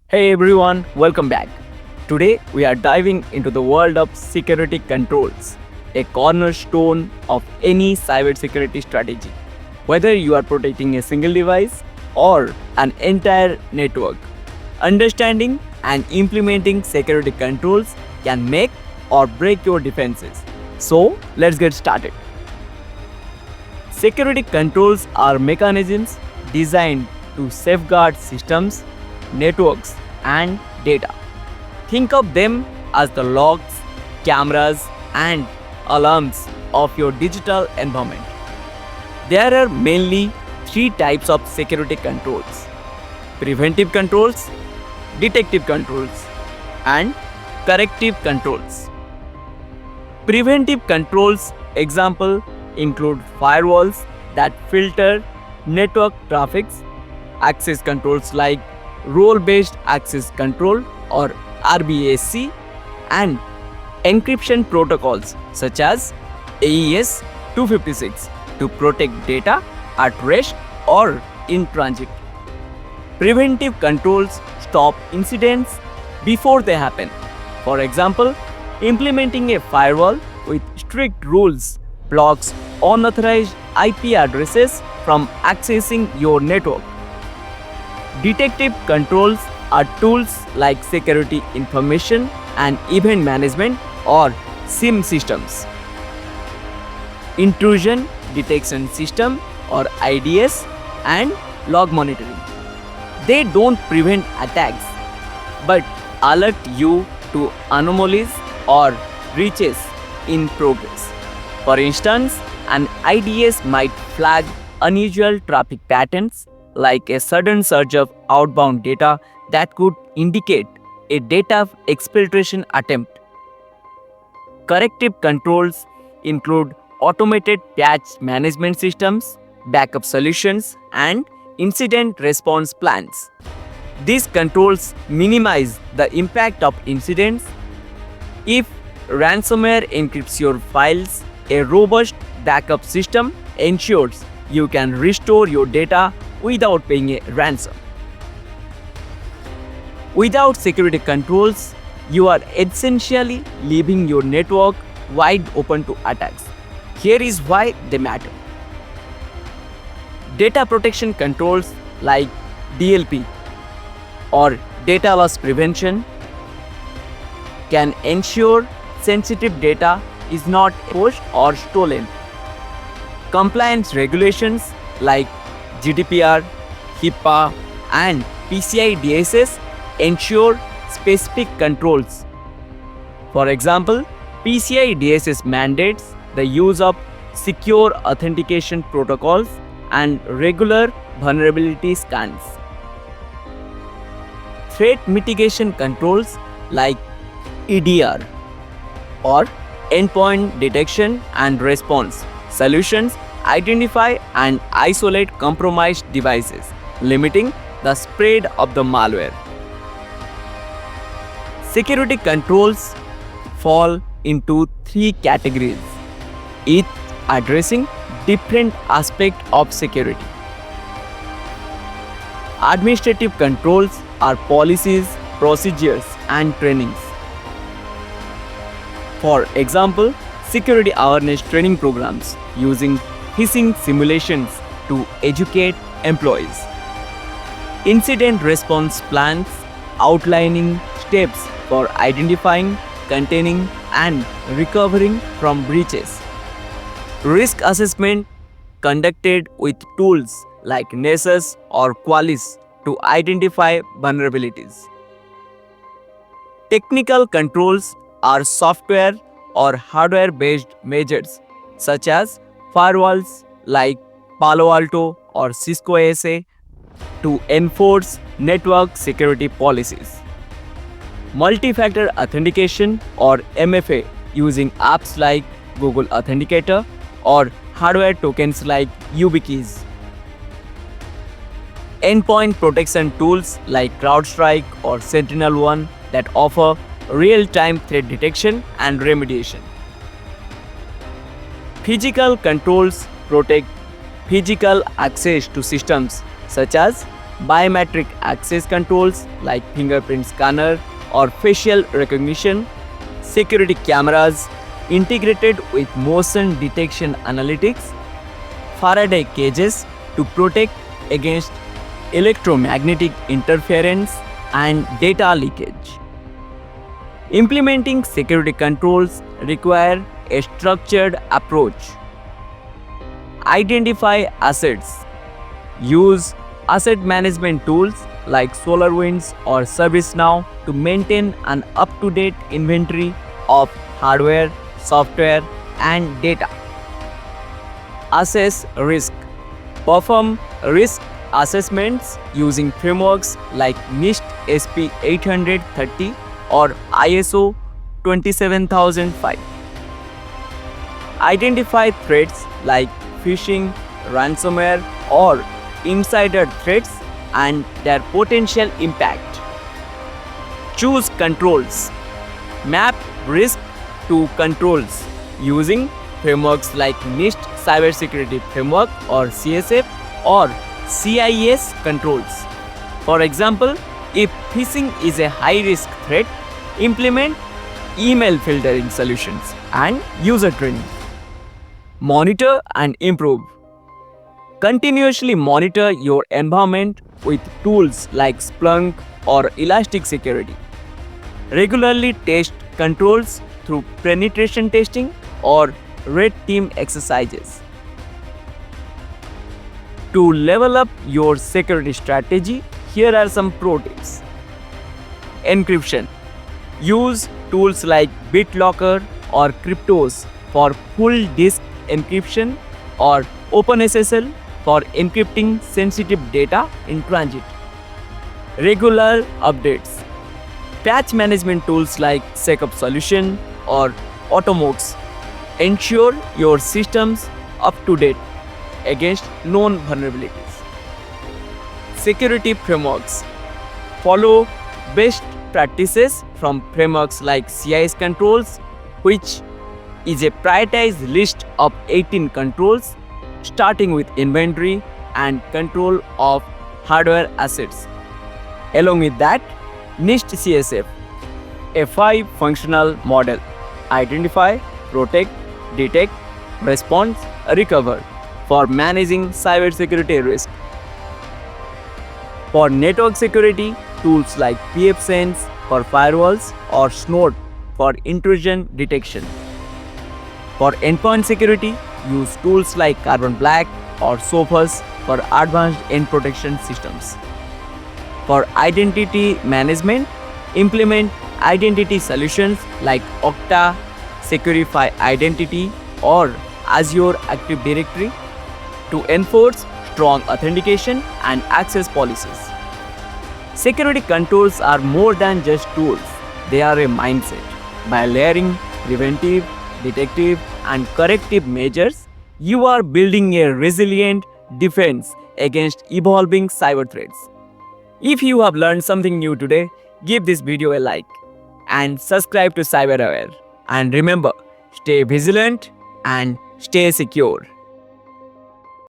Hey everyone, welcome back. Today we are diving into the world of security controls, a cornerstone of any cybersecurity strategy. Whether you are protecting a single device or an entire network, understanding and implementing security controls can make or break your defenses. So, let's get started. Security controls are mechanisms designed to safeguard systems, networks, and data. Think of them as the logs, cameras, and alarms of your digital environment. There are mainly three types of security controls: preventive controls, detective controls, and corrective controls. Preventive controls example include firewalls that filter network traffics, access controls like role-based access control or RBAC, and encryption protocols such as AES 256 to protect data at rest or in transit. Preventive controls stop incidents before they happen. For example, implementing a firewall with strict rules blocks unauthorized IP addresses from accessing your network. Detective controls are tools like security information and event management or SIM systems, intrusion detection system or IDS, and log monitoring. They don't prevent attacks but alert you to anomalies or breaches in progress. For instance, an IDS might flag unusual traffic patterns like a sudden surge of outbound data that could indicate a data exfiltration attempt. Corrective controls include automated patch management systems, backup solutions, and incident response plans. These controls minimize the impact of incidents. If ransomware encrypts your files, a robust backup system ensures you can restore your data without paying a ransom. Without security controls, you are essentially leaving your network wide open to attacks. Here is why they matter. Data protection controls like DLP or data loss prevention can ensure sensitive data is not pushed or stolen. Compliance regulations like GDPR, HIPAA, and PCI DSS ensure specific controls. For example, PCI DSS mandates the use of secure authentication protocols and regular vulnerability scans. Threat mitigation controls like EDR or endpoint detection and response solutions identify and isolate compromised devices, limiting the spread of the malware. Security controls fall into three categories, each addressing different aspects of security. Administrative controls are policies, procedures, and trainings. For example, security awareness training programs using phishing simulations to educate employees. Incident response plans outlining steps for identifying, containing, and recovering from breaches. Risk assessment conducted with tools like Nessus or Qualys to identify vulnerabilities. Technical controls are software or hardware based measures such as firewalls like Palo Alto or Cisco ASA to enforce network security policies. Multi-factor authentication or MFA using apps like Google Authenticator or hardware tokens like YubiKeys. Endpoint protection tools like CrowdStrike or SentinelOne that offer real-time threat detection and remediation. Physical controls protect physical access to systems such as biometric access controls like fingerprint scanner or facial recognition, security cameras integrated with motion detection analytics, Faraday cages to protect against electromagnetic interference and data leakage. Implementing security controls require a structured approach. Identify assets. Use asset management tools like SolarWinds or ServiceNow to maintain an up-to-date inventory of hardware, software, and data. Assess risk. Perform risk assessments using frameworks like NIST SP 830 or ISO 27005. Identify threats like phishing, ransomware, or insider threats and their potential impact. Choose controls. Map risk to controls using frameworks like NIST Cybersecurity Framework or CSF or CIS controls. For example, if phishing is a high-risk threat, implement email filtering solutions and user training. Monitor and improve. Continuously monitor your environment with tools like Splunk or Elastic Security. Regularly test controls through penetration testing or red team exercises. To level up your security strategy, here are some pro tips. Encryption. Use tools like BitLocker or Cryptos for full disk encryption or OpenSSL for encrypting sensitive data in transit. Regular updates. Patch management tools like Secup Solution or Automox ensure your systems up to date against known vulnerabilities. Security frameworks. Follow best practices from frameworks like CIS controls, which is a prioritized list of 18 controls starting with inventory and control of hardware assets. Along with that, NIST CSF, a 5-functional model: identify, protect, detect, respond, recover for managing cybersecurity risk. For network security, tools like pfSense for firewalls or Snort for intrusion detection. For endpoint security, use tools like Carbon Black or Sophos for advanced end protection systems. For identity management, implement identity solutions like Okta, Securify Identity, or Azure Active Directory to enforce strong authentication and access policies. Security controls are more than just tools, they are a mindset. By layering preventive, detective, and corrective measures, you are building a resilient defense against evolving cyber threats. If you have learned something new today, give this video a like and subscribe to CyberAware. And remember, stay vigilant and stay secure.